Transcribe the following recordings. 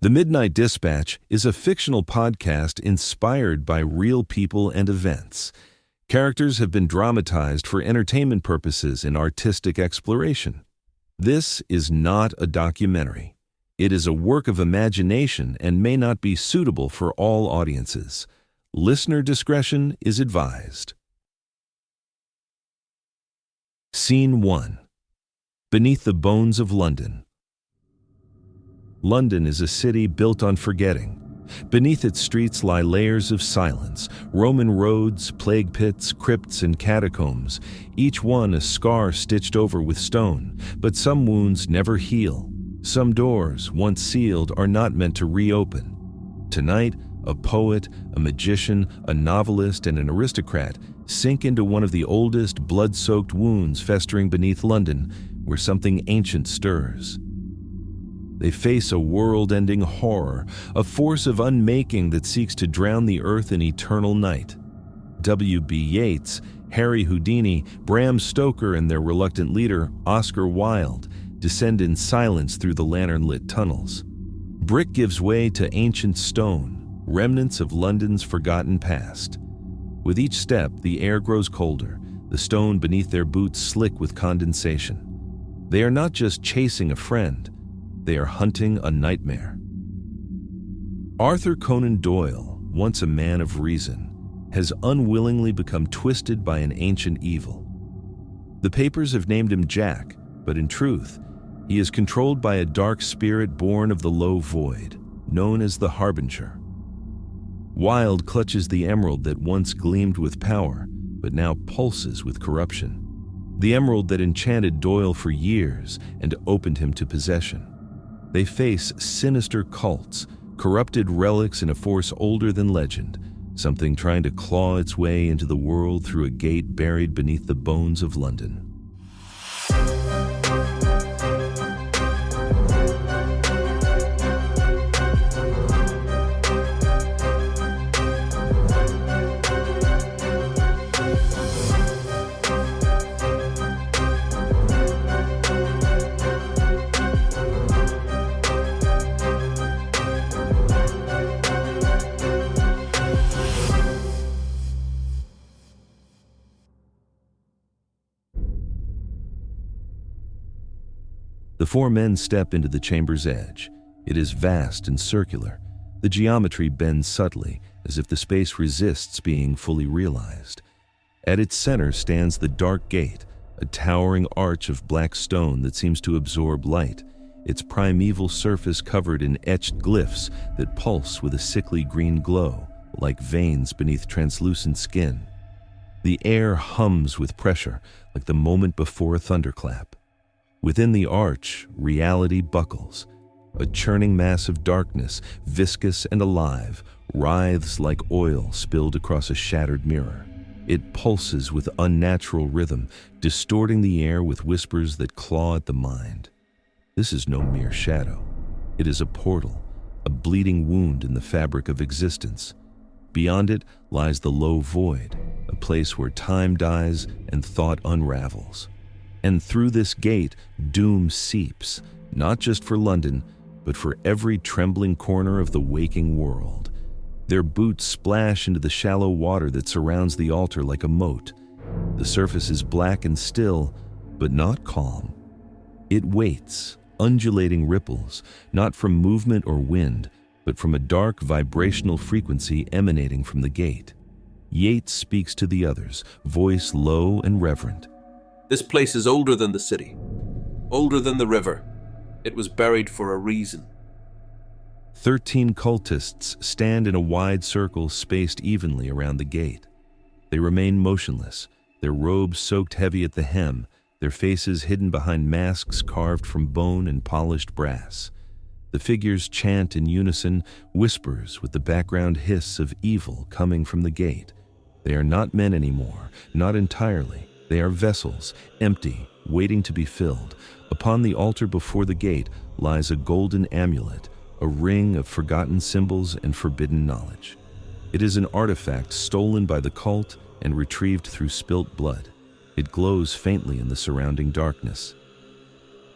The Midnight Dispatch is a fictional podcast inspired by real people and events. Characters have been dramatized for entertainment purposes and artistic exploration. This is not a documentary. It is a work of imagination and may not be suitable for all audiences. Listener discretion is advised. Scene 1. Beneath the Bones of London. London is a city built on forgetting. Beneath its streets lie layers of silence, Roman roads, plague pits, crypts, and catacombs, each one a scar stitched over with stone. But some wounds never heal. Some doors, once sealed, are not meant to reopen. Tonight, a poet, a magician, a novelist, and an aristocrat sink into one of the oldest, blood-soaked wounds festering beneath London, where something ancient stirs. They face a world-ending horror, a force of unmaking that seeks to drown the earth in eternal night. W.B. Yeats, Harry Houdini, Bram Stoker, and their reluctant leader, Oscar Wilde, descend in silence through the lantern-lit tunnels. Brick gives way to ancient stone, remnants of London's forgotten past. With each step, the air grows colder, the stone beneath their boots slick with condensation. They are not just chasing a friend, they are hunting a nightmare. Arthur Conan Doyle, once a man of reason, has unwillingly become twisted by an ancient evil. The papers have named him Jack, but in truth, he is controlled by a dark spirit born of the low void, known as the Harbinger. Wilde clutches the emerald that once gleamed with power, but now pulses with corruption. The emerald that enchanted Doyle for years and opened him to possession. They face sinister cults, corrupted relics in a force older than legend, something trying to claw its way into the world through a gate buried beneath the bones of London. The four men step into the chamber's edge. It is vast and circular. The geometry bends subtly, as if the space resists being fully realized. At its center stands the dark gate, a towering arch of black stone that seems to absorb light, its primeval surface covered in etched glyphs that pulse with a sickly green glow, like veins beneath translucent skin. The air hums with pressure, like the moment before a thunderclap. Within the arch, reality buckles. A churning mass of darkness, viscous and alive, writhes like oil spilled across a shattered mirror. It pulses with unnatural rhythm, distorting the air with whispers that claw at the mind. This is no mere shadow. It is a portal, a bleeding wound in the fabric of existence. Beyond it lies the low void, a place where time dies and thought unravels. And through this gate, doom seeps, not just for London, but for every trembling corner of the waking world. Their boots splash into the shallow water that surrounds the altar like a moat. The surface is black and still, but not calm. It waits, undulating ripples, not from movement or wind, but from a dark vibrational frequency emanating from the gate. Yeats speaks to the others, voice low and reverent. This place is older than the city, older than the river. It was buried for a reason. 13 cultists stand in a wide circle spaced evenly around the gate. They remain motionless, their robes soaked heavy at the hem, their faces hidden behind masks carved from bone and polished brass. The figures chant in unison, whispers with the background hiss of evil coming from the gate. They are not men anymore, not entirely. They are vessels, empty, waiting to be filled. Upon the altar before the gate lies a golden amulet, a ring of forgotten symbols and forbidden knowledge. It is an artifact stolen by the cult and retrieved through spilt blood. It glows faintly in the surrounding darkness.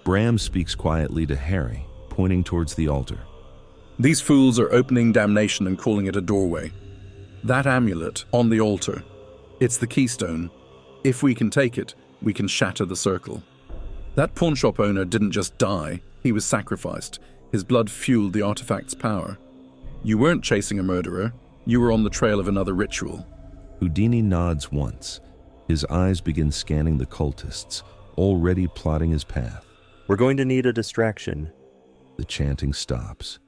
Bram speaks quietly to Harry, pointing towards the altar. These fools are opening damnation and calling it a doorway. That amulet on the altar, it's the keystone. If we can take it, we can shatter the circle. That pawnshop owner didn't just die, he was sacrificed. His blood fueled the artifact's power. You weren't chasing a murderer, you were on the trail of another ritual. Houdini nods once. His eyes begin scanning the cultists, already plotting his path. We're going to need a distraction. The chanting stops.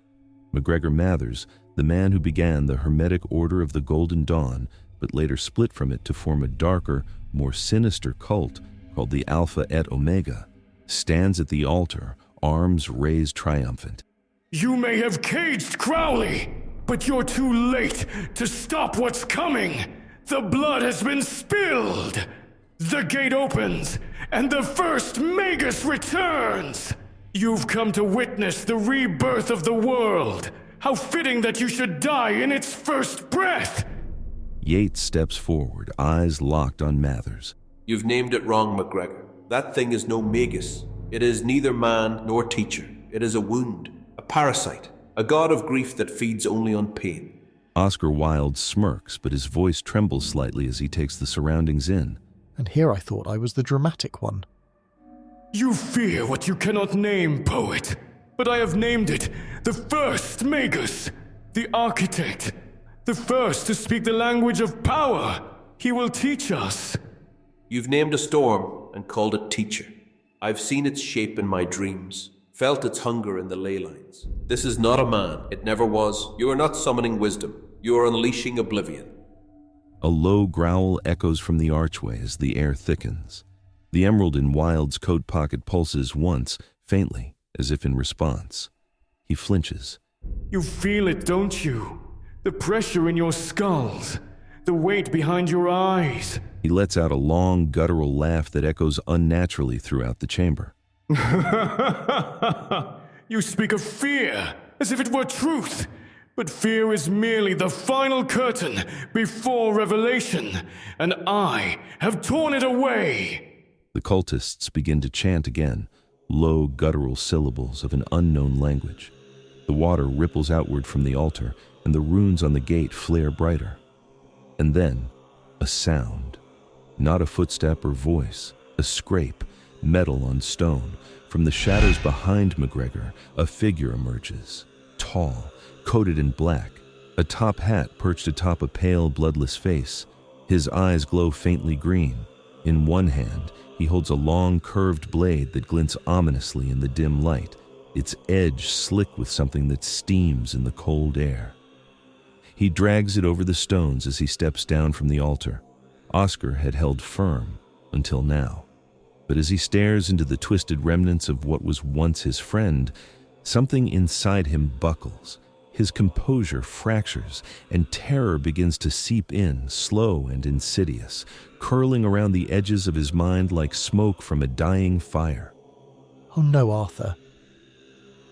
MacGregor Mathers, the man who began the Hermetic Order of the Golden Dawn, but later split from it to form a darker, more sinister cult called the Alpha et Omega, stands at the altar, arms raised triumphant. You may have caged Crowley, but you're too late to stop what's coming. The blood has been spilled. The gate opens, and the first Magus returns. You've come to witness the rebirth of the world. How fitting that you should die in its first breath. Yeats steps forward, eyes locked on Mathers. You've named it wrong, MacGregor. That thing is no magus. It is neither man nor teacher. It is a wound, a parasite, a god of grief that feeds only on pain. Oscar Wilde smirks, but his voice trembles slightly as he takes the surroundings in. And here I thought I was the dramatic one. You fear what you cannot name, poet. But I have named it the first Magus, the architect, the first to speak the language of power. He will teach us. You've named a storm and called it teacher. I've seen its shape in my dreams, felt its hunger in the ley lines. This is not a man. It never was. You are not summoning wisdom. You are unleashing oblivion. A low growl echoes from the archway as the air thickens. The emerald in Wilde's coat pocket pulses once, faintly, as if in response. He flinches. You feel it, don't you? The pressure in your skulls, the weight behind your eyes. He lets out a long, guttural laugh that echoes unnaturally throughout the chamber. You speak of fear, as if it were truth. But fear is merely the final curtain before revelation, and I have torn it away. The cultists begin to chant again, low, guttural syllables of an unknown language. The water ripples outward from the altar, and the runes on the gate flare brighter. And then, a sound. Not a footstep or voice, a scrape, metal on stone. From the shadows behind MacGregor, a figure emerges. Tall, coated in black, a top hat perched atop a pale, bloodless face. His eyes glow faintly green. In one hand, he holds a long, curved blade that glints ominously in the dim light, its edge slick with something that steams in the cold air. He drags it over the stones as he steps down from the altar. Oscar had held firm until now. But as he stares into the twisted remnants of what was once his friend, something inside him buckles. His composure fractures, and terror begins to seep in, slow and insidious, curling around the edges of his mind like smoke from a dying fire. Oh no, Arthur.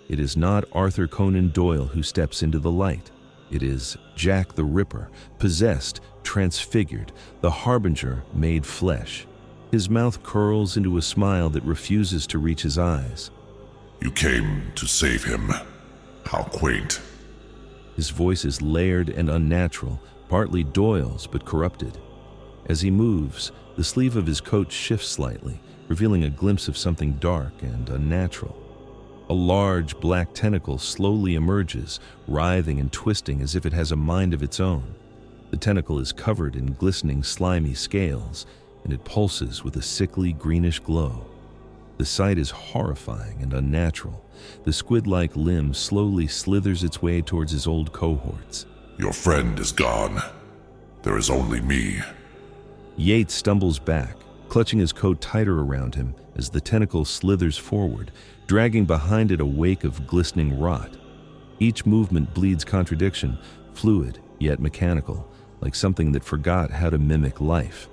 It is not Arthur Conan Doyle who steps into the light. It is Jack the Ripper, possessed, transfigured, the harbinger made flesh. His mouth curls into a smile that refuses to reach his eyes. You came to save him. How quaint. His voice is layered and unnatural, partly Doyle's but corrupted. As he moves, the sleeve of his coat shifts slightly, revealing a glimpse of something dark and unnatural. A large black tentacle slowly emerges, writhing and twisting as if it has a mind of its own. The tentacle is covered in glistening, slimy scales, and it pulses with a sickly greenish glow. The sight is horrifying and unnatural. The squid-like limb slowly slithers its way towards his old cohorts. Your friend is gone. There is only me. Yeats stumbles back, clutching his coat tighter around him as the tentacle slithers forward, dragging behind it a wake of glistening rot. Each movement bleeds contradiction, fluid yet mechanical, like something that forgot how to mimic life.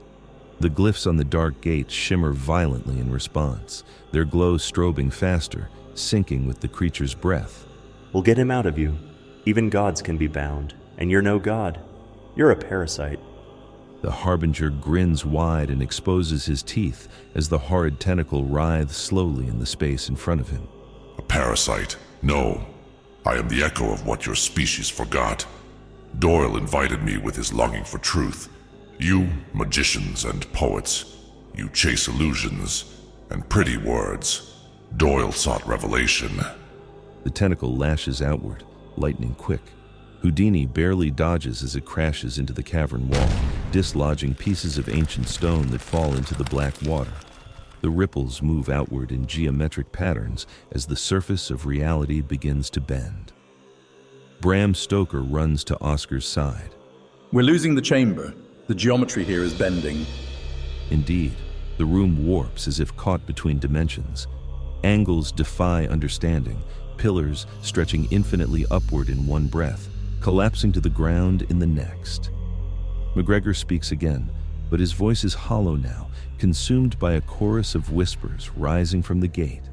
The glyphs on the dark gate shimmer violently in response, their glow strobing faster, syncing with the creature's breath. We'll get him out of you. Even gods can be bound, and you're no god. You're a parasite. The harbinger grins wide and exposes his teeth as the horrid tentacle writhes slowly in the space in front of him. A parasite? No. I am the echo of what your species forgot. Doyle invited me with his longing for truth. You, magicians and poets, you chase illusions and pretty words. Doyle sought revelation. The tentacle lashes outward, lightning quick. Houdini barely dodges as it crashes into the cavern wall, dislodging pieces of ancient stone that fall into the black water. The ripples move outward in geometric patterns as the surface of reality begins to bend. Bram Stoker runs to Oscar's side. We're losing the chamber. The geometry here is bending. Indeed, the room warps as if caught between dimensions. Angles defy understanding, pillars stretching infinitely upward in one breath, collapsing to the ground in the next. McGregor speaks again, but his voice is hollow now, consumed by a chorus of whispers rising from the gate.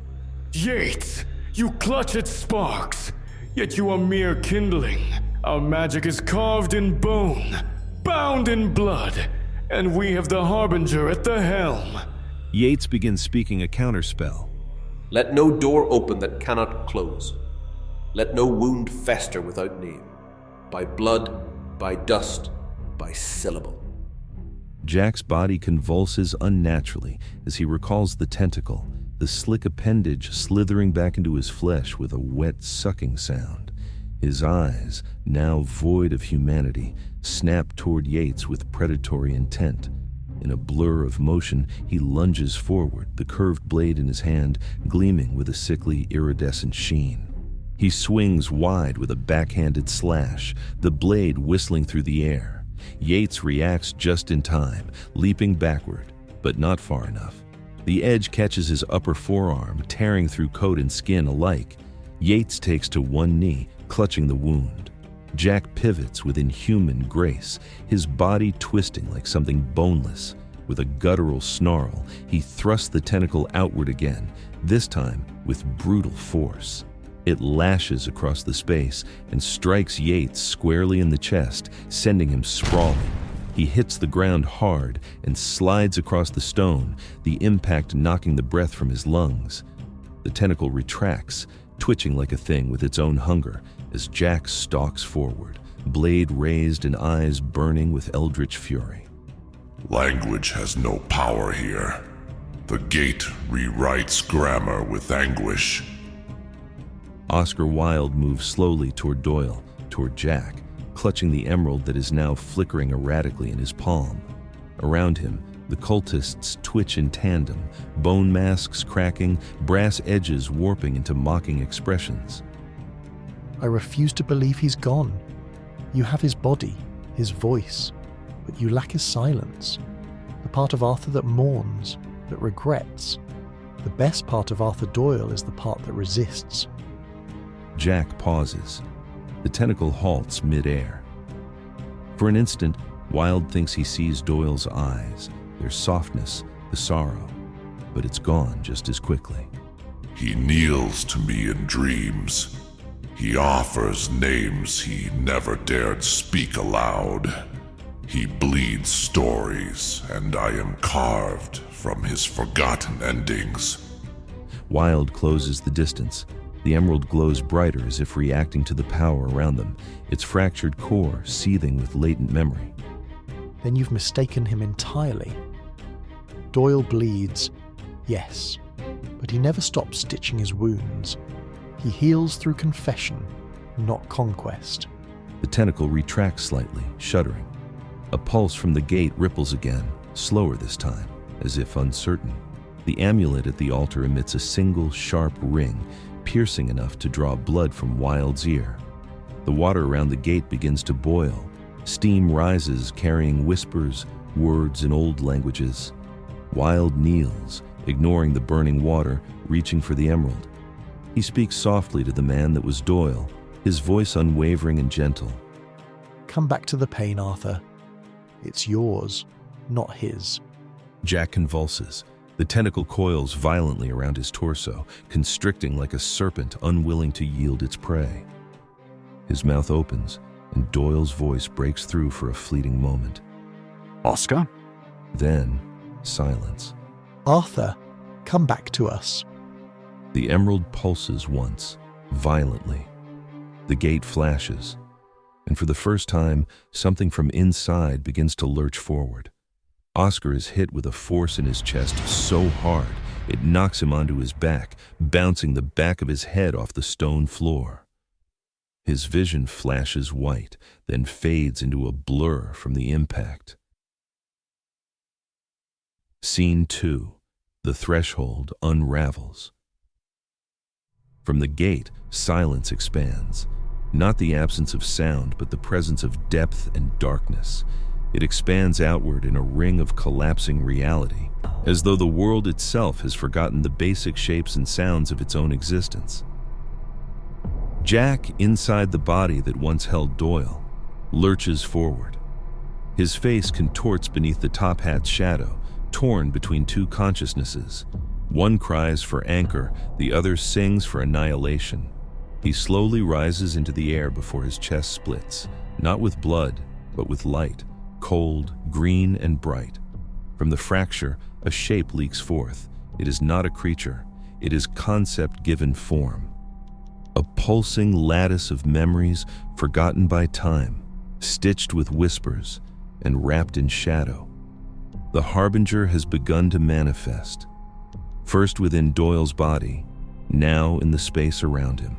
Yeats, you clutch at sparks, yet you are mere kindling. Our magic is carved in bone, bound in blood, and we have the harbinger at the helm. Yeats begins speaking a counterspell. Let no door open that cannot close. Let no wound fester without name. By blood, by dust, by syllable. Jack's body convulses unnaturally as he recalls the tentacle, the slick appendage slithering back into his flesh with a wet sucking sound. His eyes, now void of humanity, snap toward Yeats with predatory intent. In a blur of motion, he lunges forward, the curved blade in his hand gleaming with a sickly, iridescent sheen. He swings wide with a backhanded slash, the blade whistling through the air. Yeats reacts just in time, leaping backward, but not far enough. The edge catches his upper forearm, tearing through coat and skin alike. Yeats takes to one knee, clutching the wound. Jack pivots with inhuman grace, his body twisting like something boneless. With a guttural snarl, he thrusts the tentacle outward again, this time with brutal force. It lashes across the space and strikes Yeats squarely in the chest, sending him sprawling. He hits the ground hard and slides across the stone, the impact knocking the breath from his lungs. The tentacle retracts, twitching like a thing with its own hunger, as Jack stalks forward, blade raised and eyes burning with eldritch fury. Language has no power here. The gate rewrites grammar with anguish. Oscar Wilde moves slowly toward Doyle, toward Jack, clutching the emerald that is now flickering erratically in his palm. Around him, the cultists twitch in tandem, bone masks cracking, brass edges warping into mocking expressions. I refuse to believe he's gone. You have his body, his voice, but you lack his silence. The part of Arthur that mourns, that regrets. The best part of Arthur Doyle is the part that resists. Jack pauses. The tentacle halts mid-air. For an instant, Wilde thinks he sees Doyle's eyes, their softness, the sorrow, but it's gone just as quickly. He kneels to me in dreams. He offers names he never dared speak aloud. He bleeds stories, and I am carved from his forgotten endings. Wilde closes the distance. The emerald glows brighter as if reacting to the power around them, its fractured core seething with latent memory. Then you've mistaken him entirely. Doyle bleeds, yes, but he never stops stitching his wounds. He heals through confession, not conquest. The tentacle retracts slightly, shuddering. A pulse from the gate ripples again, slower this time, as if uncertain. The amulet at the altar emits a single sharp ring, piercing enough to draw blood from Wilde's ear. The water around the gate begins to boil. Steam rises, carrying whispers, words in old languages. Wilde kneels, ignoring the burning water, reaching for the emerald. He speaks softly to the man that was Doyle, his voice unwavering and gentle. Come back to the pain, Arthur. It's yours, not his. Jack convulses. The tentacle coils violently around his torso, constricting like a serpent unwilling to yield its prey. His mouth opens, and Doyle's voice breaks through for a fleeting moment. Oscar? Then, silence. Arthur, come back to us. The emerald pulses once, violently. The gate flashes, and for the first time, something from inside begins to lurch forward. Oscar is hit with a force in his chest so hard it knocks him onto his back, bouncing the back of his head off the stone floor. His vision flashes white, then fades into a blur from the impact. Scene 2. The Threshold Unravels. From the gate, silence expands. Not the absence of sound, but the presence of depth and darkness. It expands outward in a ring of collapsing reality, as though the world itself has forgotten the basic shapes and sounds of its own existence. Jack, inside the body that once held Doyle, lurches forward. His face contorts beneath the top hat's shadow, torn between two consciousnesses. One cries for anchor, the other sings for annihilation. He slowly rises into the air before his chest splits, not with blood, but with light, cold, green, and bright. From the fracture, a shape leaks forth. It is not a creature, it is concept given form. A pulsing lattice of memories forgotten by time, stitched with whispers and wrapped in shadow. The harbinger has begun to manifest, first within Doyle's body, now in the space around him.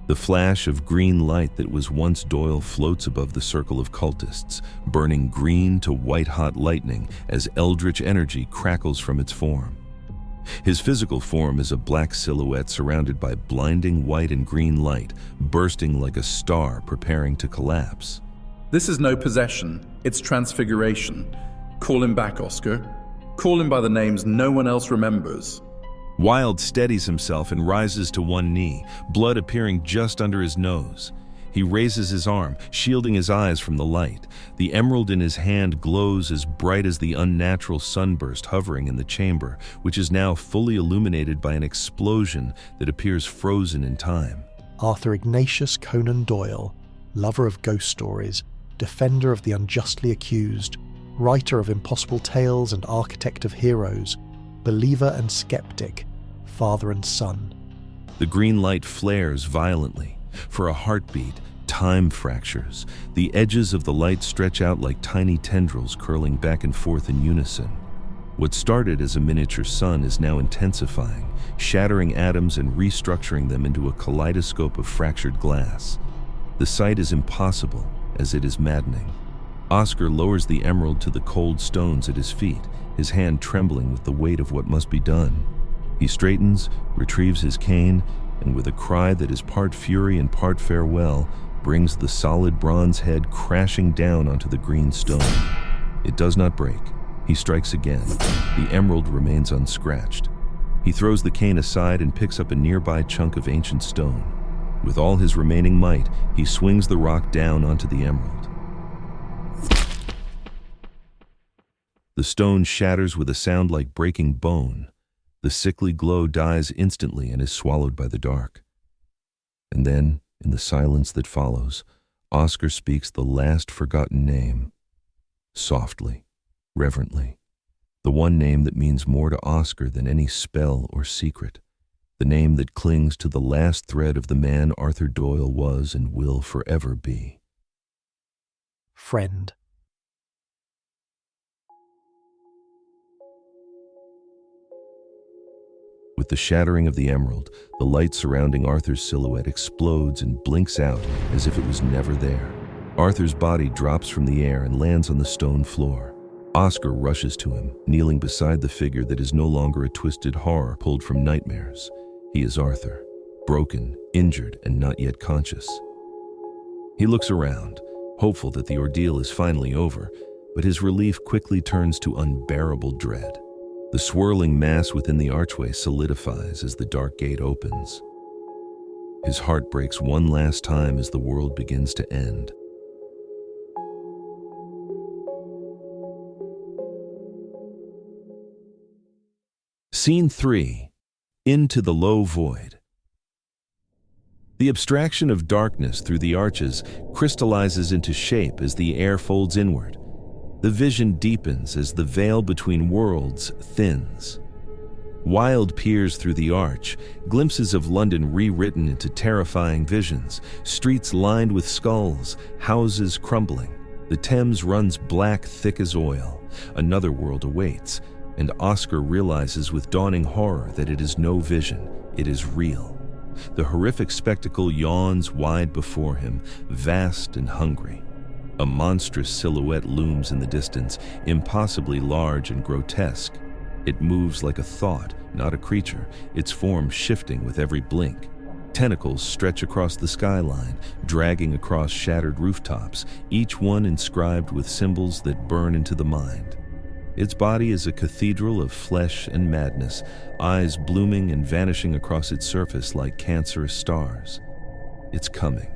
The flash of green light that was once Doyle floats above the circle of cultists, burning green to white-hot lightning as eldritch energy crackles from its form. His physical form is a black silhouette surrounded by blinding white and green light, bursting like a star preparing to collapse. This is no possession, it's transfiguration. Call him back, Oscar. Call him by the names no one else remembers. Wilde steadies himself and rises to one knee, blood appearing just under his nose. He raises his arm, shielding his eyes from the light. The emerald in his hand glows as bright as the unnatural sunburst hovering in the chamber, which is now fully illuminated by an explosion that appears frozen in time. Arthur Ignatius Conan Doyle, lover of ghost stories, defender of the unjustly accused, writer of impossible tales and architect of heroes, believer and skeptic, father and son. The green light flares violently. For a heartbeat, time fractures. The edges of the light stretch out like tiny tendrils curling back and forth in unison. What started as a miniature sun is now intensifying, shattering atoms and restructuring them into a kaleidoscope of fractured glass. The sight is impossible, as it is maddening. Oscar lowers the emerald to the cold stones at his feet, his hand trembling with the weight of what must be done. He straightens, retrieves his cane, and with a cry that is part fury and part farewell, brings the solid bronze head crashing down onto the green stone. It does not break. He strikes again. The emerald remains unscratched. He throws the cane aside and picks up a nearby chunk of ancient stone. With all his remaining might, he swings the rock down onto the emerald. The stone shatters with a sound like breaking bone. The sickly glow dies instantly and is swallowed by the dark. And then, in the silence that follows, Oscar speaks the last forgotten name. Softly, reverently. The one name that means more to Oscar than any spell or secret. The name that clings to the last thread of the man Arthur Doyle was and will forever be. Friend. With the shattering of the emerald, the light surrounding Arthur's silhouette explodes and blinks out as if it was never there. Arthur's body drops from the air and lands on the stone floor. Oscar rushes to him, kneeling beside the figure that is no longer a twisted horror pulled from nightmares. He is Arthur, broken, injured, and not yet conscious. He looks around, hopeful that the ordeal is finally over, but his relief quickly turns to unbearable dread. The swirling mass within the archway solidifies as the dark gate opens. His heart breaks one last time as the world begins to end. Scene 3. Into the Low Void. The abstraction of darkness through the arches crystallizes into shape as the air folds inward. The vision deepens as the veil between worlds thins. Wilde peers through the arch, glimpses of London rewritten into terrifying visions, streets lined with skulls, houses crumbling. The Thames runs black, thick as oil. Another world awaits, and Oscar realizes with dawning horror that it is no vision, it is real. The horrific spectacle yawns wide before him, vast and hungry. A monstrous silhouette looms in the distance, impossibly large and grotesque. It moves like a thought, not a creature, its form shifting with every blink. Tentacles stretch across the skyline, dragging across shattered rooftops, each one inscribed with symbols that burn into the mind. Its body is a cathedral of flesh and madness, eyes blooming and vanishing across its surface like cancerous stars. It's coming.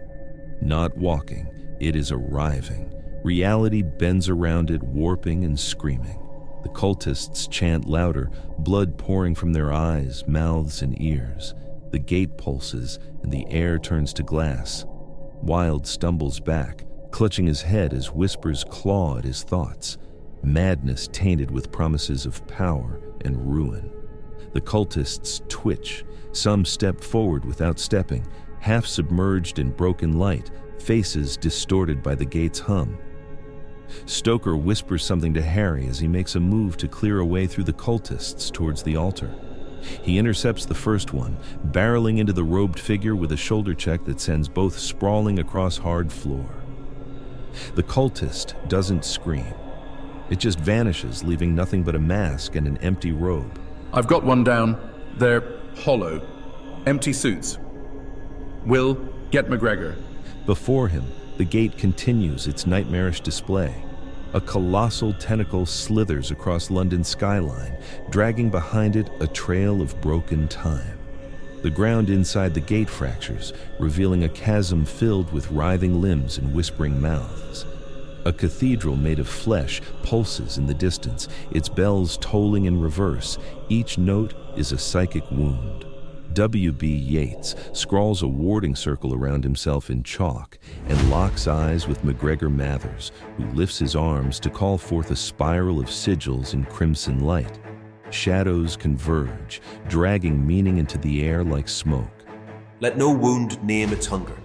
Not walking, it is arriving. Reality bends around it, warping and screaming. The cultists chant louder, blood pouring from their eyes, mouths, and ears. The gate pulses, and the air turns to glass. Wilde stumbles back, clutching his head as whispers claw at his thoughts. Madness tainted with promises of power and ruin. The cultists twitch. Some step forward without stepping, half submerged in broken light, faces distorted by the gate's hum. Stoker whispers something to Harry as he makes a move to clear a way through the cultists towards the altar. He intercepts the first one, barreling into the robed figure with a shoulder check that sends both sprawling across hard floor. The cultist doesn't scream. It just vanishes, leaving nothing but a mask and an empty robe. I've got one down. They're hollow. Empty suits. Will, get McGregor. Before him, the gate continues its nightmarish display. A colossal tentacle slithers across London's skyline, dragging behind it a trail of broken time. The ground inside the gate fractures, revealing a chasm filled with writhing limbs and whispering mouths. A cathedral made of flesh pulses in the distance, its bells tolling in reverse. Each note is a psychic wound. W.B. Yeats scrawls a warding circle around himself in chalk and locks eyes with McGregor Mathers, who lifts his arms to call forth a spiral of sigils in crimson light. Shadows converge, dragging meaning into the air like smoke. Let no wound name its hunger.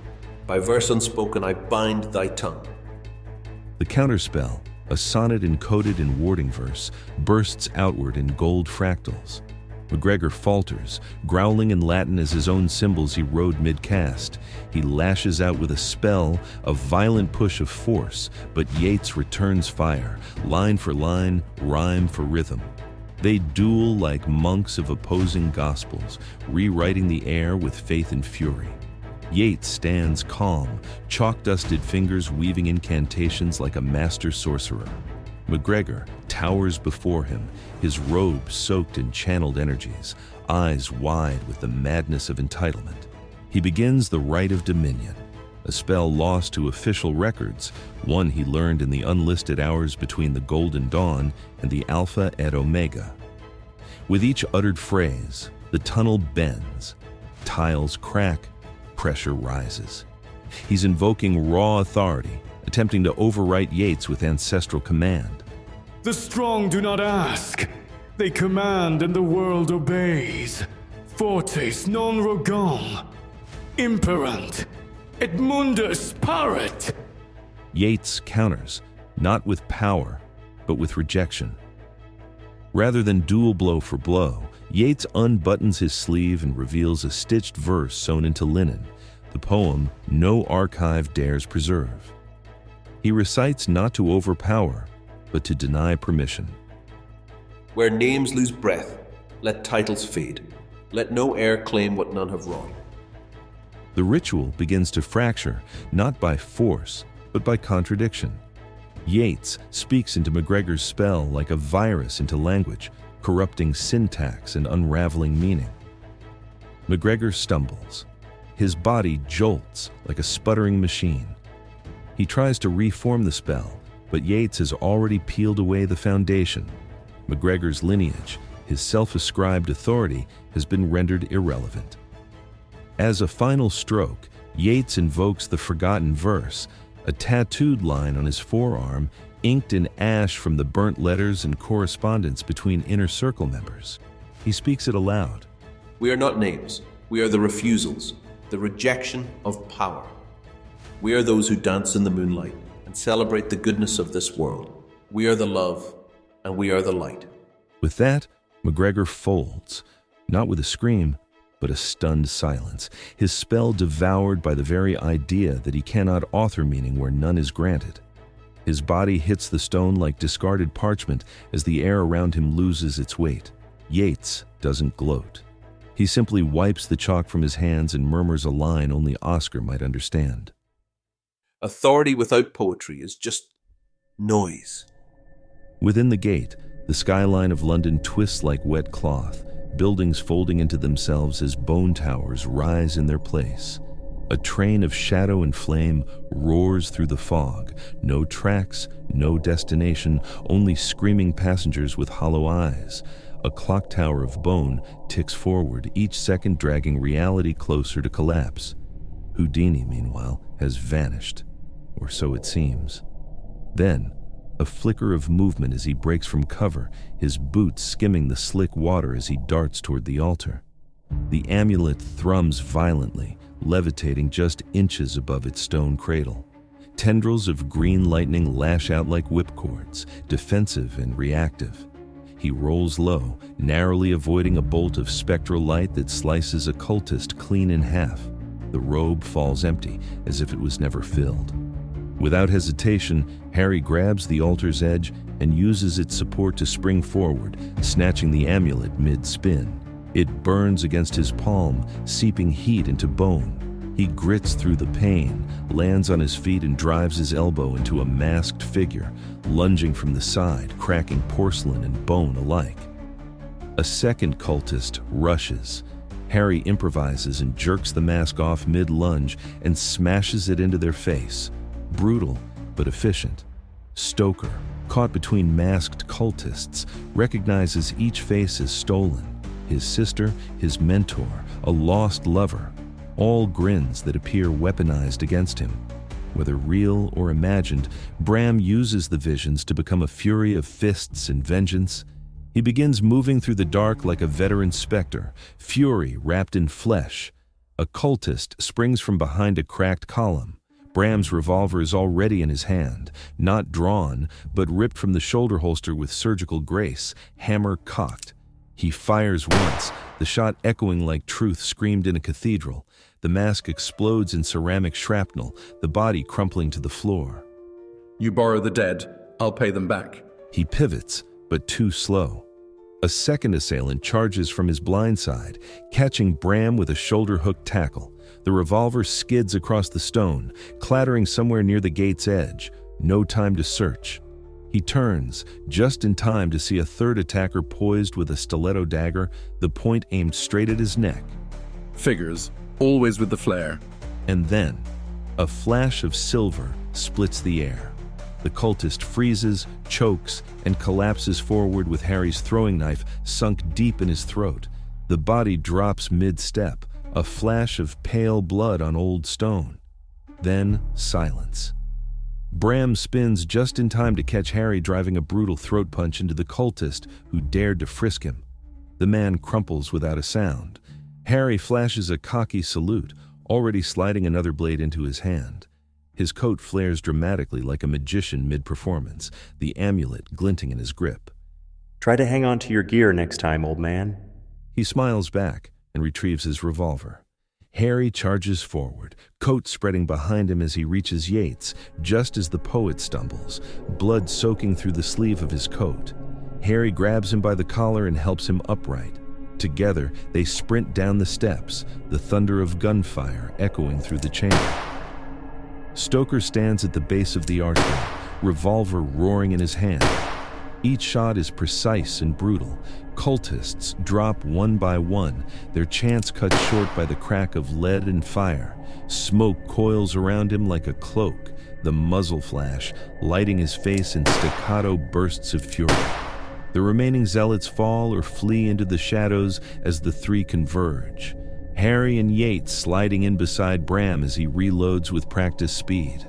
By verse unspoken I bind thy tongue. The counterspell, a sonnet encoded in warding verse, bursts outward in gold fractals. McGregor falters, growling in Latin as his own symbols erode mid-cast. He lashes out with a spell, a violent push of force, but Yeats returns fire, line for line, rhyme for rhythm. They duel like monks of opposing gospels, rewriting the air with faith and fury. Yeats stands calm, chalk-dusted fingers weaving incantations like a master sorcerer. McGregor towers before him, his robe soaked in channeled energies, eyes wide with the madness of entitlement. He begins the Rite of Dominion, a spell lost to official records, one he learned in the unlisted hours between the Golden Dawn and the Alpha et Omega. With each uttered phrase, the tunnel bends, tiles crack, pressure rises. He's invoking raw authority, attempting to overwrite Yeats with ancestral command. The strong do not ask. They command and the world obeys. Fortes non rogam. Imperant. Et mundus paret. Yeats counters, not with power, but with rejection. Rather than dual blow for blow, Yeats unbuttons his sleeve and reveals a stitched verse sewn into linen, the poem no archive dares preserve. He recites not to overpower, but to deny permission. Where names lose breath, let titles fade. Let no heir claim what none have wrought. The ritual begins to fracture, not by force, but by contradiction. Yeats speaks into McGregor's spell like a virus into language, corrupting syntax and unraveling meaning. McGregor stumbles. His body jolts like a sputtering machine. He tries to reform the spell, but Yeats has already peeled away the foundation. McGregor's lineage, his self-ascribed authority, has been rendered irrelevant. As a final stroke, Yeats invokes the forgotten verse, a tattooed line on his forearm, inked in ash from the burnt letters and correspondence between inner circle members. He speaks it aloud. We are not names. We are the refusals, the rejection of power. We are those who dance in the moonlight and celebrate the goodness of this world. We are the love, and we are the light. With that, McGregor folds, not with a scream, but a stunned silence, his spell devoured by the very idea that he cannot author meaning where none is granted. His body hits the stone like discarded parchment as the air around him loses its weight. Yeats doesn't gloat. He simply wipes the chalk from his hands and murmurs a line only Oscar might understand. Authority without poetry is just noise. Within the gate, the skyline of London twists like wet cloth, buildings folding into themselves as bone towers rise in their place. A train of shadow and flame roars through the fog. No tracks, no destination, only screaming passengers with hollow eyes. A clock tower of bone ticks forward, each second dragging reality closer to collapse. Houdini, meanwhile, has vanished, or so it seems. Then, a flicker of movement as he breaks from cover, his boots skimming the slick water as he darts toward the altar. The amulet thrums violently, levitating just inches above its stone cradle. Tendrils of green lightning lash out like whipcords, defensive and reactive. He rolls low, narrowly avoiding a bolt of spectral light that slices a cultist clean in half. The robe falls empty, as if it was never filled. Without hesitation, Harry grabs the altar's edge and uses its support to spring forward, snatching the amulet mid-spin. It burns against his palm, seeping heat into bone. He grits through the pain, lands on his feet and drives his elbow into a masked figure, lunging from the side, cracking porcelain and bone alike. A second cultist rushes. Harry improvises and jerks the mask off mid-lunge and smashes it into their face. Brutal, but efficient. Stoker, caught between masked cultists, recognizes each face as stolen. His sister, his mentor, a lost lover. All grins that appear weaponized against him. Whether real or imagined, Bram uses the visions to become a fury of fists and vengeance. He begins moving through the dark like a veteran specter, fury wrapped in flesh. A cultist springs from behind a cracked column. Bram's revolver is already in his hand, not drawn, but ripped from the shoulder holster with surgical grace, hammer cocked. He fires once, the shot echoing like truth screamed in a cathedral. The mask explodes in ceramic shrapnel, the body crumpling to the floor. You borrow the dead, I'll pay them back. He pivots, but too slow. A second assailant charges from his blind side, catching Bram with a shoulder-hook tackle. The revolver skids across the stone, clattering somewhere near the gate's edge. No time to search. He turns, just in time to see a third attacker poised with a stiletto dagger, the point aimed straight at his neck. Figures, always with the flare. And then, a flash of silver splits the air. The cultist freezes, chokes, and collapses forward with Harry's throwing knife sunk deep in his throat. The body drops mid-step, a flash of pale blood on old stone. Then silence. Bram spins just in time to catch Harry driving a brutal throat punch into the cultist who dared to frisk him. The man crumples without a sound. Harry flashes a cocky salute, already sliding another blade into his hand. His coat flares dramatically like a magician mid-performance, the amulet glinting in his grip. Try to hang on to your gear next time, old man. He smiles back and retrieves his revolver. Harry charges forward, coat spreading behind him as he reaches Yeats, just as the poet stumbles, blood soaking through the sleeve of his coat. Harry grabs him by the collar and helps him upright. Together, they sprint down the steps, the thunder of gunfire echoing through the chamber. Stoker stands at the base of the archway, revolver roaring in his hand. Each shot is precise and brutal. Cultists drop one by one, their chance cut short by the crack of lead and fire. Smoke coils around him like a cloak, the muzzle flash lighting his face in staccato bursts of fury. The remaining zealots fall or flee into the shadows as the three converge. Harry and Yeats sliding in beside Bram as he reloads with practiced speed.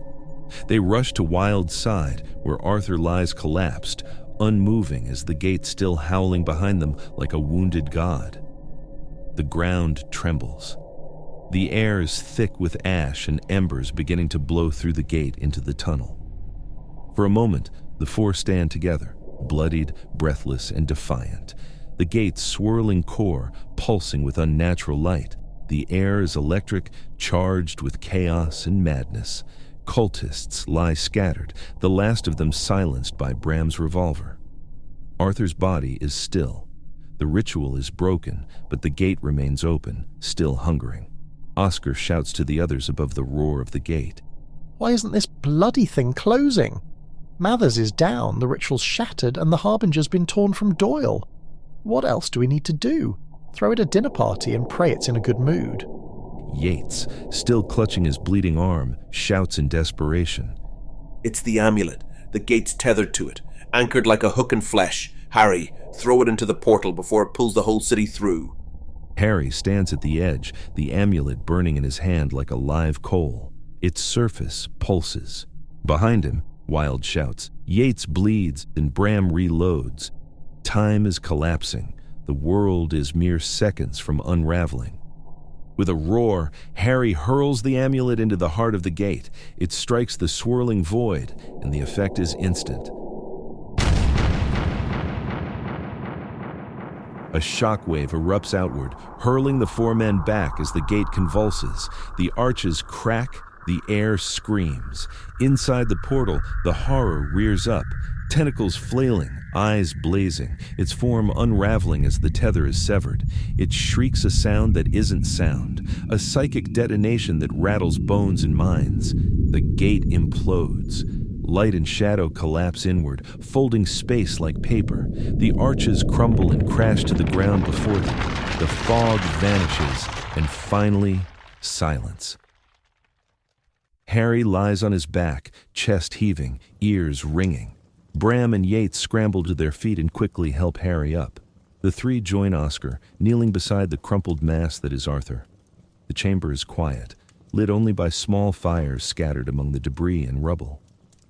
They rush to Wilde's side, where Arthur lies collapsed, unmoving as the gate still howling behind them like a wounded god. The ground trembles. The air is thick with ash and embers beginning to blow through the gate into the tunnel. For a moment, the four stand together, bloodied, breathless, and defiant. The gate's swirling core pulsing with unnatural light. The air is electric, charged with chaos and madness. Cultists lie scattered, the last of them silenced by Bram's revolver. Arthur's body is still. The ritual is broken, but the gate remains open, still hungering. Oscar shouts to the others above the roar of the gate. Why isn't this bloody thing closing? Mathers is down, the ritual's shattered, and the Harbinger's been torn from Doyle. What else do we need to do? Throw it a dinner party and pray it's in a good mood. Yeats, still clutching his bleeding arm, shouts in desperation. It's the amulet. The gate's tethered to it, anchored like a hook in flesh. Harry, throw it into the portal before it pulls the whole city through. Harry stands at the edge, the amulet burning in his hand like a live coal. Its surface pulses. Behind him, Wilde shouts. Yeats bleeds and Bram reloads. Time is collapsing. The world is mere seconds from unraveling. With a roar, Harry hurls the amulet into the heart of the gate. It strikes the swirling void, and the effect is instant. A shockwave erupts outward, hurling the four men back as the gate convulses. The arches crack, the air screams. Inside the portal, the horror rears up, tentacles flailing, eyes blazing, its form unraveling as the tether is severed. It shrieks a sound that isn't sound, a psychic detonation that rattles bones and minds. The gate implodes. Light and shadow collapse inward, folding space like paper. The arches crumble and crash to the ground before them. The fog vanishes, and finally, silence. Harry lies on his back, chest heaving, ears ringing. Bram and Yeats scramble to their feet and quickly help Harry up. The three join Oscar, kneeling beside the crumpled mass that is Arthur. The chamber is quiet, lit only by small fires scattered among the debris and rubble.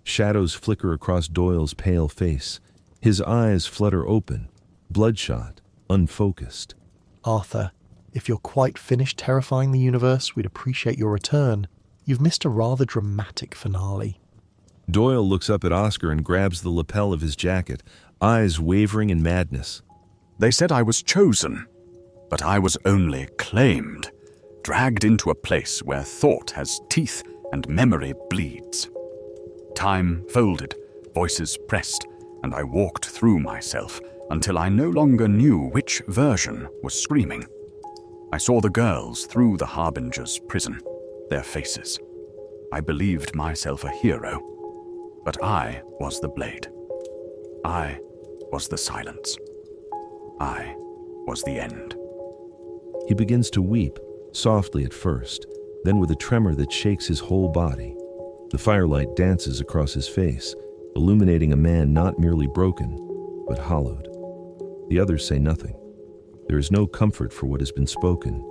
Shadows flicker across Doyle's pale face. His eyes flutter open, bloodshot, unfocused. Arthur, if you're quite finished terrifying the universe, we'd appreciate your return. You've missed a rather dramatic finale. Doyle looks up at Oscar and grabs the lapel of his jacket, eyes wavering in madness. They said I was chosen, but I was only claimed, dragged into a place where thought has teeth and memory bleeds. Time folded, voices pressed, and I walked through myself until I no longer knew which version was screaming. I saw the girls through the Harbinger's prison, their faces. I believed myself a hero, but I was the blade. I was the silence. I was the end. He begins to weep, softly at first, then with a tremor that shakes his whole body. The firelight dances across his face, illuminating a man not merely broken, but hollowed. The others say nothing. There is no comfort for what has been spoken,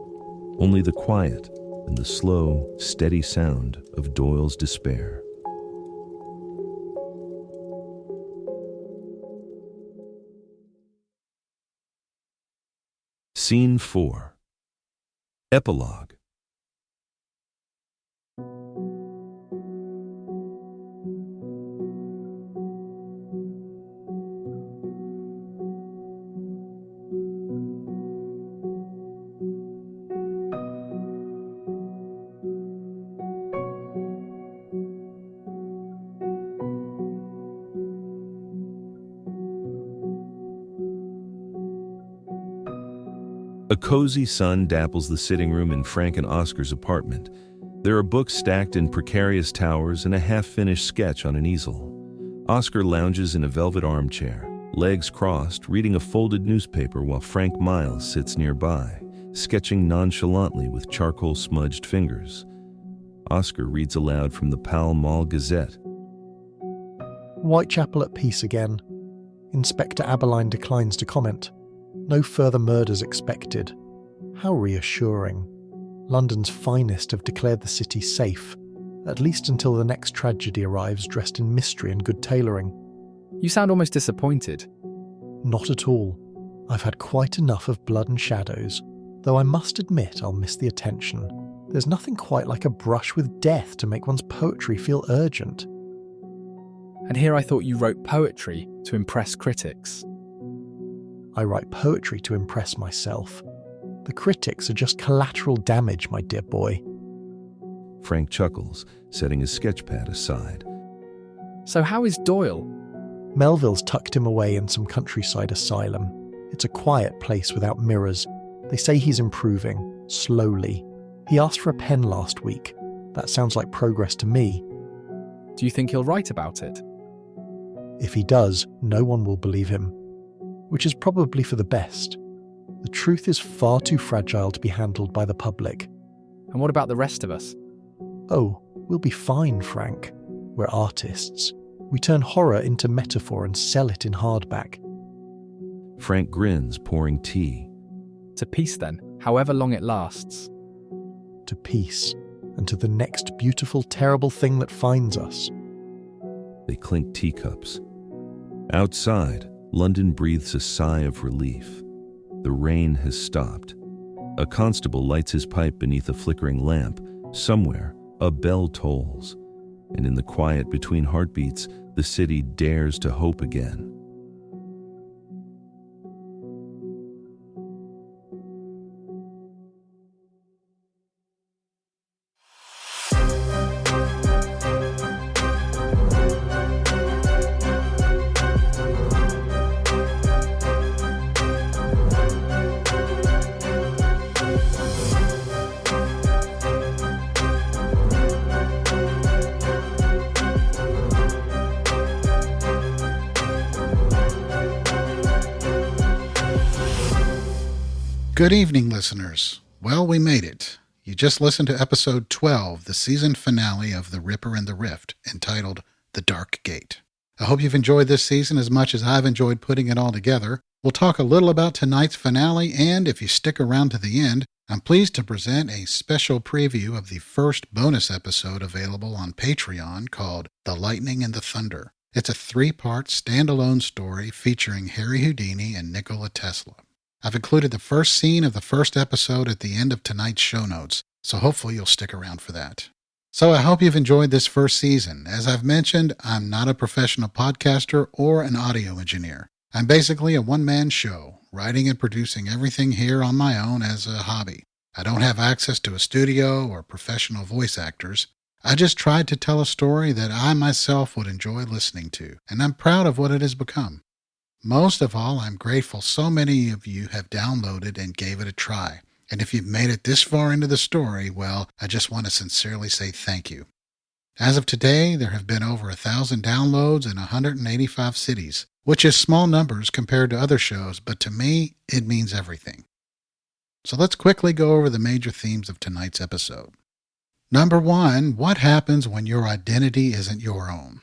only the quiet and the slow, steady sound of Doyle's despair. Scene 4. Epilogue. A cozy sun dapples the sitting room in Frank and Oscar's apartment. There are books stacked in precarious towers and a half-finished sketch on an easel. Oscar lounges in a velvet armchair, legs crossed, reading a folded newspaper while Frank Miles sits nearby, sketching nonchalantly with charcoal-smudged fingers. Oscar reads aloud from the Pall Mall Gazette. Whitechapel at peace again. Inspector Aberline declines to comment. No further murders expected. How reassuring. London's finest have declared the city safe, at least until the next tragedy arrives dressed in mystery and good tailoring. You sound almost disappointed. Not at all. I've had quite enough of blood and shadows, though I must admit I'll miss the attention. There's nothing quite like a brush with death to make one's poetry feel urgent. And here I thought you wrote poetry to impress critics. I write poetry to impress myself. The critics are just collateral damage, my dear boy. Frank chuckles, setting his sketchpad aside. So how is Doyle? Melville's tucked him away in some countryside asylum. It's a quiet place without mirrors. They say he's improving, slowly. He asked for a pen last week. That sounds like progress to me. Do you think he'll write about it? If he does, no one will believe him. Which is probably for the best. The truth is far too fragile to be handled by the public. And what about the rest of us? Oh, we'll be fine, Frank. We're artists. We turn horror into metaphor and sell it in hardback. Frank grins, pouring tea. To peace then, however long it lasts. To peace, and to the next beautiful, terrible thing that finds us. They clink teacups. Outside, London breathes a sigh of relief. The rain has stopped. A constable lights his pipe beneath a flickering lamp. Somewhere, a bell tolls. And in the quiet between heartbeats, the city dares to hope again. Good evening, listeners. Well, we made it. You just listened to episode 12, the season finale of The Ripper and the Rift, entitled The Dark Gate. I hope you've enjoyed this season as much as I've enjoyed putting it all together. We'll talk a little about tonight's finale, and if you stick around to the end, I'm pleased to present a special preview of the first bonus episode available on Patreon called The Lightning and the Thunder. It's a 3-part standalone story featuring Harry Houdini and Nikola Tesla. I've included the first scene of the first episode at the end of tonight's show notes, so hopefully you'll stick around for that. So I hope you've enjoyed this first season. As I've mentioned, I'm not a professional podcaster or an audio engineer. I'm basically a one-man show, writing and producing everything here on my own as a hobby. I don't have access to a studio or professional voice actors. I just tried to tell a story that I myself would enjoy listening to, and I'm proud of what it has become. Most of all, I'm grateful so many of you have downloaded and gave it a try. And if you've made it this far into the story, well, I just want to sincerely say thank you. As of today, there have been over 1,000 downloads in 185 cities, which is small numbers compared to other shows, but to me, it means everything. So let's quickly go over the major themes of tonight's episode. Number 1, what happens when your identity isn't your own?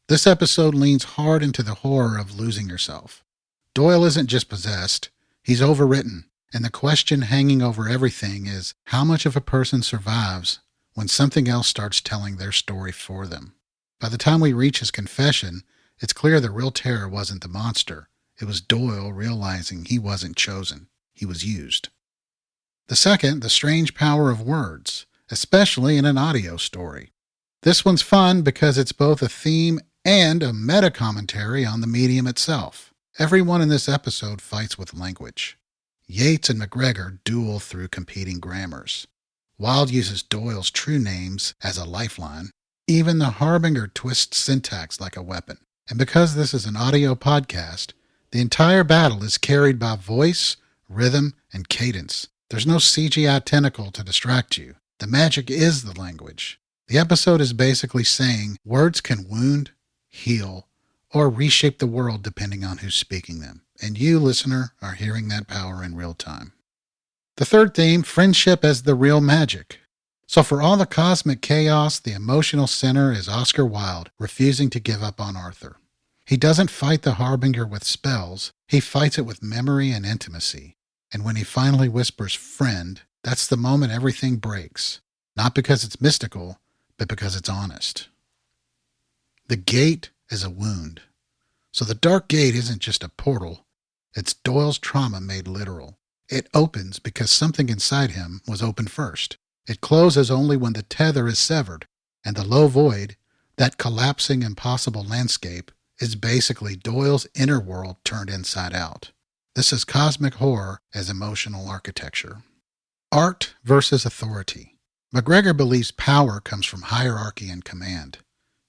This episode leans hard into the horror of losing yourself. Doyle isn't just possessed, he's overwritten, and the question hanging over everything is how much of a person survives when something else starts telling their story for them. By the time we reach his confession, it's clear the real terror wasn't the monster. It was Doyle realizing he wasn't chosen. He was used. The second, the strange power of words, especially in an audio story. This one's fun because it's both a theme and a meta-commentary on the medium itself. Everyone in this episode fights with language. Yeats and MacGregor duel through competing grammars. Wilde uses Doyle's true names as a lifeline. Even the Harbinger twists syntax like a weapon. And because this is an audio podcast, the entire battle is carried by voice, rhythm, and cadence. There's no CGI tentacle to distract you. The magic is the language. The episode is basically saying words can wound, heal, or reshape the world depending on who's speaking them. And you, listener, are hearing that power in real time. The third theme, friendship as the real magic. So for all the cosmic chaos, the emotional center is Oscar Wilde refusing to give up on Arthur. He doesn't fight the Harbinger with spells, he fights it with memory and intimacy. And when he finally whispers friend, that's the moment everything breaks. Not because it's mystical, but because it's honest. The gate is a wound. So the Dark Gate isn't just a portal. It's Doyle's trauma made literal. It opens because something inside him was open first. It closes only when the tether is severed, and the low void, that collapsing impossible landscape, is basically Doyle's inner world turned inside out. This is cosmic horror as emotional architecture. Art versus authority. McGregor believes power comes from hierarchy and command.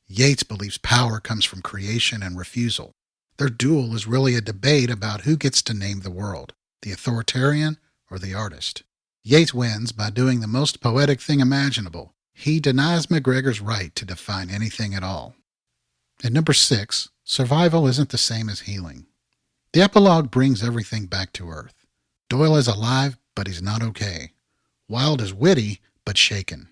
Yeats believes power comes from creation and refusal. Their duel is really a debate about who gets to name the world, the authoritarian or the artist. Yeats wins by doing the most poetic thing imaginable. He denies McGregor's right to define anything at all. At number 6, survival isn't the same as healing. The epilogue brings everything back to earth. Doyle is alive, but he's not okay. Wilde is witty, but shaken.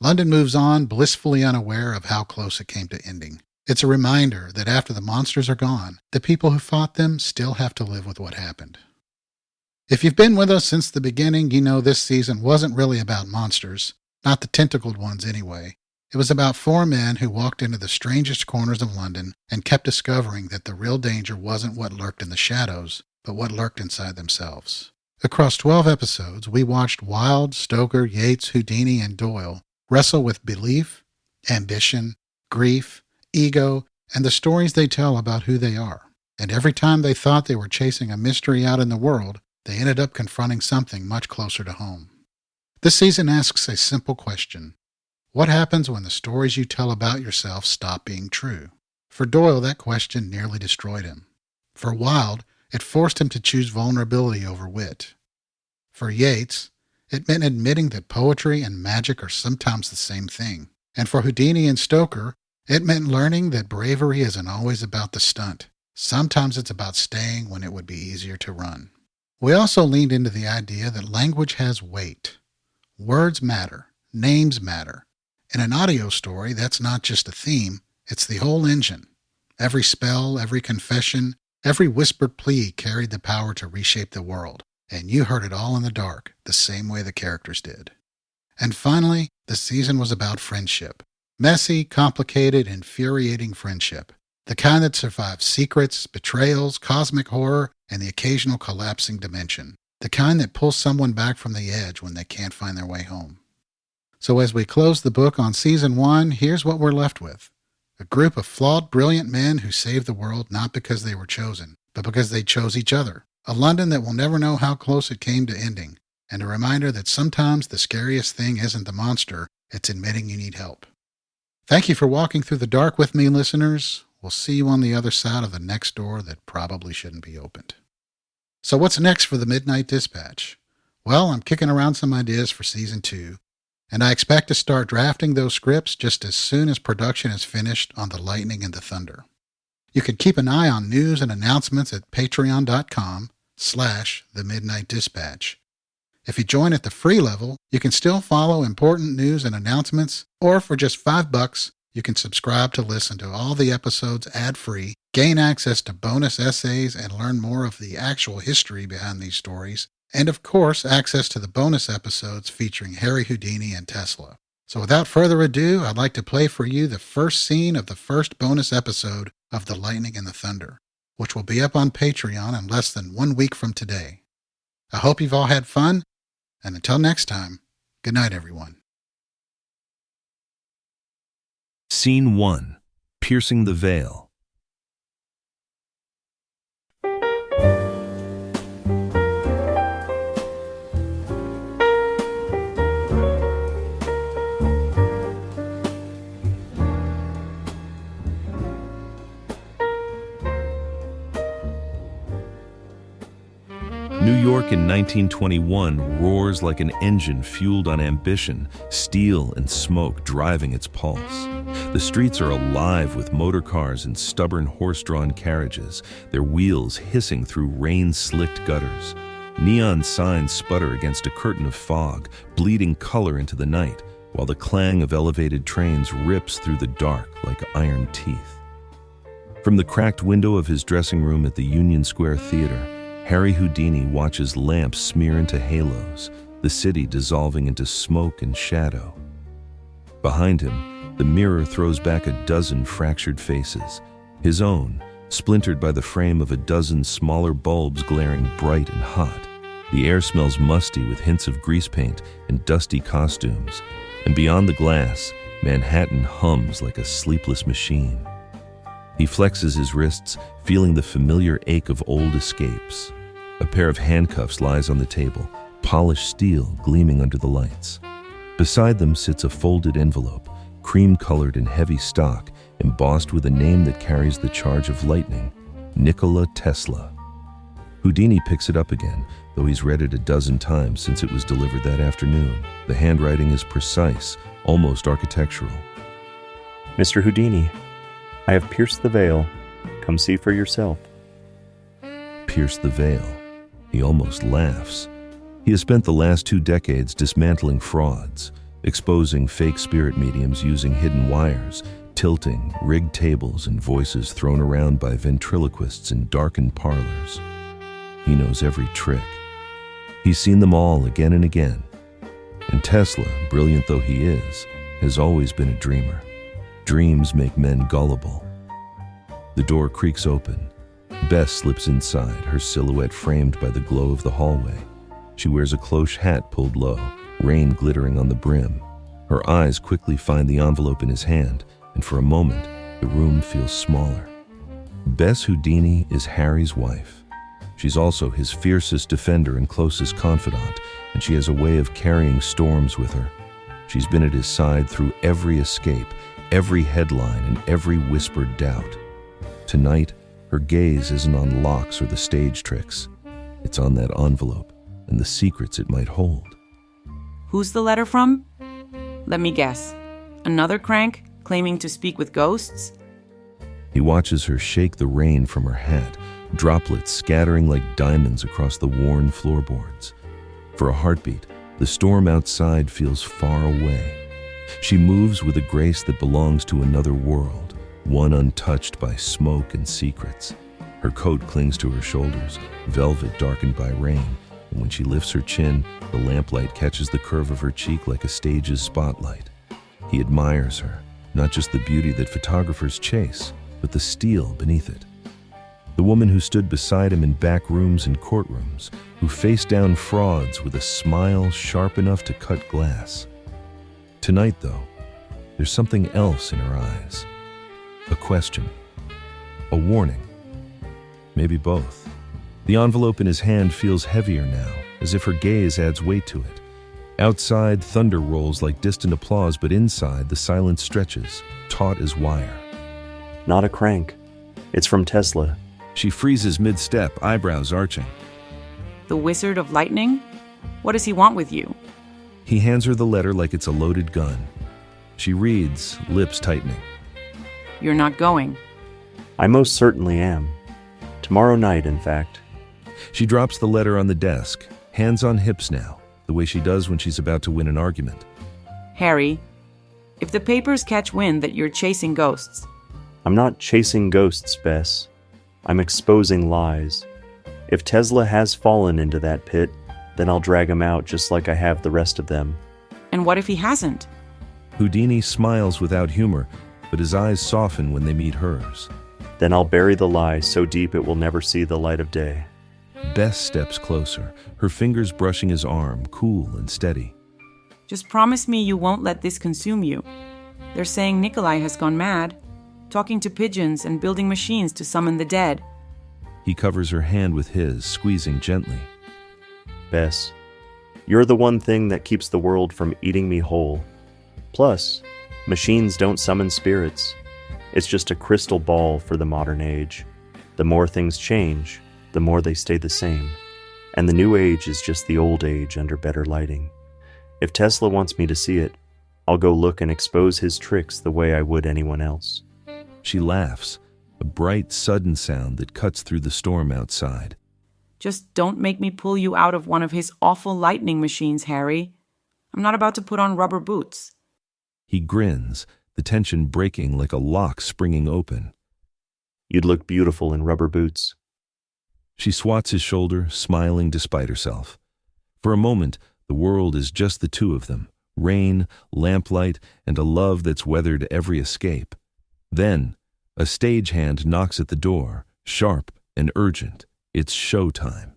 London moves on, blissfully unaware of how close it came to ending. It's a reminder that after the monsters are gone, the people who fought them still have to live with what happened. If you've been with us since the beginning, you know this season wasn't really about monsters, not the tentacled ones anyway. It was about 4 men who walked into the strangest corners of London and kept discovering that the real danger wasn't what lurked in the shadows, but what lurked inside themselves. Across 12 episodes, we watched Wilde, Stoker, Yeats, Houdini, and Doyle wrestle with belief, ambition, grief, ego, and the stories they tell about who they are. And every time they thought they were chasing a mystery out in the world, they ended up confronting something much closer to home. This season asks a simple question. What happens when the stories you tell about yourself stop being true? For Doyle, that question nearly destroyed him. For Wilde, it forced him to choose vulnerability over wit. For Yeats, it meant admitting that poetry and magic are sometimes the same thing. And for Houdini and Stoker, it meant learning that bravery isn't always about the stunt. Sometimes it's about staying when it would be easier to run. We also leaned into the idea that language has weight. Words matter. Names matter. In an audio story, that's not just a theme, it's the whole engine. Every spell, every confession, every whispered plea carried the power to reshape the world, and you heard it all in the dark, the same way the characters did. And finally, the season was about friendship. Messy, complicated, infuriating friendship. The kind that survives secrets, betrayals, cosmic horror, and the occasional collapsing dimension. The kind that pulls someone back from the edge when they can't find their way home. So as we close the book on Season 1, here's what we're left with. A group of flawed, brilliant men who saved the world not because they were chosen, but because they chose each other. A London that will never know how close it came to ending, and a reminder that sometimes the scariest thing isn't the monster, it's admitting you need help. Thank you for walking through the dark with me, listeners. We'll see you on the other side of the next door that probably shouldn't be opened. So what's next for the Midnight Dispatch? Well, I'm kicking around some ideas for Season 2, and I expect to start drafting those scripts just as soon as production is finished on The Lightning and the Thunder. You can keep an eye on news and announcements at patreon.com/themidnightdispatch. If you join at the free level, you can still follow important news and announcements, or for just $5, you can subscribe to listen to all the episodes ad-free, gain access to bonus essays, and learn more of the actual history behind these stories, and of course, access to the bonus episodes featuring Harry Houdini and Tesla. So without further ado, I'd like to play for you the first scene of the first bonus episode of The Lightning and the Thunder, which will be up on Patreon in less than 1 week from today. I hope you've all had fun, and until next time, good night, everyone. Scene 1. Piercing the Veil. New York in 1921 roars like an engine fueled on ambition, steel and smoke driving its pulse. The streets are alive with motor cars and stubborn horse-drawn carriages, their wheels hissing through rain-slicked gutters. Neon signs sputter against a curtain of fog, bleeding color into the night, while the clang of elevated trains rips through the dark like iron teeth. From the cracked window of his dressing room at the Union Square Theater, Harry Houdini watches lamps smear into halos, the city dissolving into smoke and shadow. Behind him, the mirror throws back a dozen fractured faces, his own, splintered by the frame of a dozen smaller bulbs glaring bright and hot. The air smells musty with hints of grease paint and dusty costumes, and beyond the glass, Manhattan hums like a sleepless machine. He flexes his wrists, feeling the familiar ache of old escapes. A pair of handcuffs lies on the table, polished steel gleaming under the lights. Beside them sits a folded envelope, cream-colored and heavy stock, embossed with a name that carries the charge of lightning, Nikola Tesla. Houdini picks it up again, though he's read it a dozen times since it was delivered that afternoon. The handwriting is precise, almost architectural. Mr. Houdini, I have pierced the veil. Come see for yourself. Pierce the veil. He almost laughs. He has spent the last 2 decades dismantling frauds, exposing fake spirit mediums using hidden wires, tilting, rigged tables and voices thrown around by ventriloquists in darkened parlors. He knows every trick. He's seen them all again and again. And Tesla, brilliant though he is, has always been a dreamer. Dreams make men gullible. The door creaks open. Bess slips inside, her silhouette framed by the glow of the hallway. She wears a cloche hat pulled low, rain glittering on the brim. Her eyes quickly find the envelope in his hand, and for a moment, the room feels smaller. Bess Houdini is Harry's wife. She's also his fiercest defender and closest confidant, and she has a way of carrying storms with her. She's been at his side through every escape, every headline, and every whispered doubt. Tonight, her gaze isn't on locks or the stage tricks. It's on that envelope and the secrets it might hold. Who's the letter from? Let me guess. Another crank claiming to speak with ghosts? He watches her shake the rain from her hat, droplets scattering like diamonds across the worn floorboards. For a heartbeat, the storm outside feels far away. She moves with a grace that belongs to another world, one untouched by smoke and secrets. Her coat clings to her shoulders, velvet darkened by rain, and when she lifts her chin, the lamplight catches the curve of her cheek like a stage's spotlight. He admires her, not just the beauty that photographers chase, but the steel beneath it. The woman who stood beside him in back rooms and courtrooms, who faced down frauds with a smile sharp enough to cut glass. Tonight, though, there's something else in her eyes. A question. A warning. Maybe both. The envelope in his hand feels heavier now, as if her gaze adds weight to it. Outside, thunder rolls like distant applause, but inside, the silence stretches, taut as wire. Not a crank. It's from Tesla. She freezes mid-step, eyebrows arching. The Wizard of Lightning? What does he want with you? He hands her the letter like it's a loaded gun. She reads, lips tightening. You're not going. I most certainly am. Tomorrow night, in fact. She drops the letter on the desk, hands on hips now, the way she does when she's about to win an argument. Harry, if the papers catch wind that you're chasing ghosts... I'm not chasing ghosts, Bess. I'm exposing lies. If Tesla has fallen into that pit, then I'll drag him out just like I have the rest of them. And what if he hasn't? Houdini smiles without humor, but his eyes soften when they meet hers. Then I'll bury the lie so deep it will never see the light of day. Bess steps closer, her fingers brushing his arm, cool and steady. Just promise me you won't let this consume you. They're saying Nikolai has gone mad, talking to pigeons and building machines to summon the dead. He covers her hand with his, squeezing gently. Bess, you're the one thing that keeps the world from eating me whole. Plus, machines don't summon spirits. It's just a crystal ball for the modern age. The more things change, the more they stay the same. And the new age is just the old age under better lighting. If Tesla wants me to see it, I'll go look and expose his tricks the way I would anyone else. She laughs, a bright, sudden sound that cuts through the storm outside. Just don't make me pull you out of one of his awful lightning machines, Harry. I'm not about to put on rubber boots. He grins, the tension breaking like a lock springing open. You'd look beautiful in rubber boots. She swats his shoulder, smiling despite herself. For a moment, the world is just the two of them, rain, lamplight, and a love that's weathered every escape. Then, A stagehand knocks at the door, sharp and urgent. It's showtime.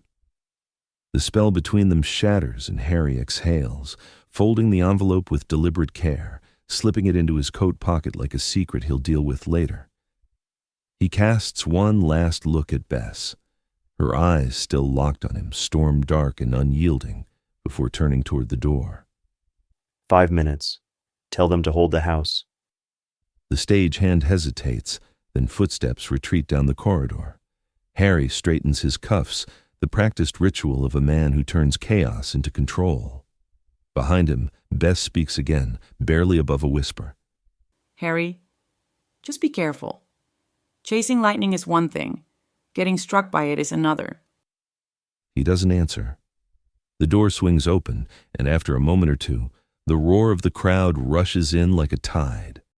The spell between them shatters and Harry exhales, folding the envelope with deliberate care, slipping it into his coat pocket like a secret he'll deal with later. He casts one last look at Bess, her eyes still locked on him, storm-dark and unyielding, before turning toward the door. 5 minutes. Tell them to hold the house. The stagehand hesitates, then footsteps retreat down the corridor. Harry straightens his cuffs, the practiced ritual of a man who turns chaos into control. Behind him, Bess speaks again, barely above a whisper. Harry, just be careful. Chasing lightning is one thing. Getting struck by it is another. He doesn't answer. The door swings open, and after a moment or two, the roar of the crowd rushes in like a tide.